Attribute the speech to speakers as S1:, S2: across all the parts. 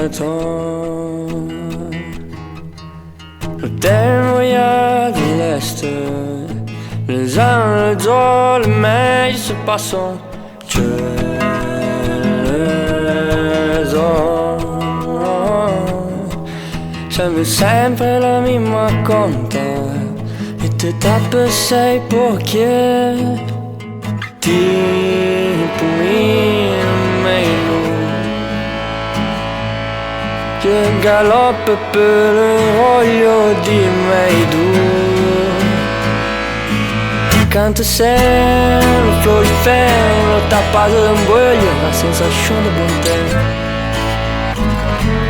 S1: le temps. L'hôtel Royal de l'Est, les uns, les autres, les mecs se passent entre les autres. Sembri sempre la misma conta e te tappe sei perché tipo meno che galoppa per il roglio di me tu canto sempre florifero tappato da un buio la sensazione di buon tempo.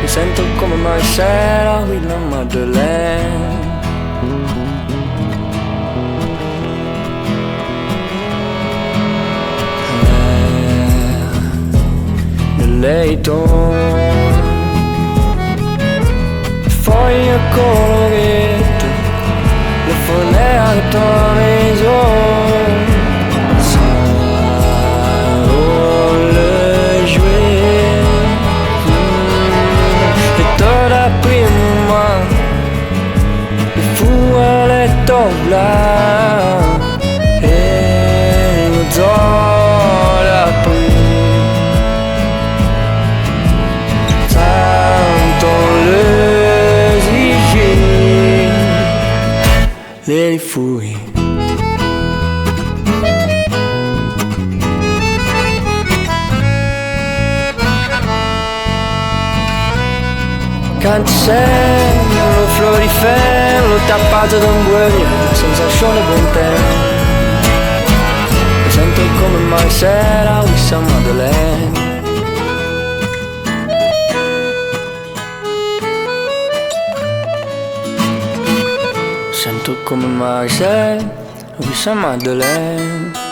S1: Mi sento come mai sera qui la Madeleine. Nel leito le foglie colorite, le fenêtres dans les eaux. Blanc et dans la pluie, t'entends le zizi, les fouilles. Canto sempre lo florifero tappato da un buio, la sensazione buon tempo. Mi sento come mai sera Wissa Madeleine. Sento come mai sera Wissa Madeleine.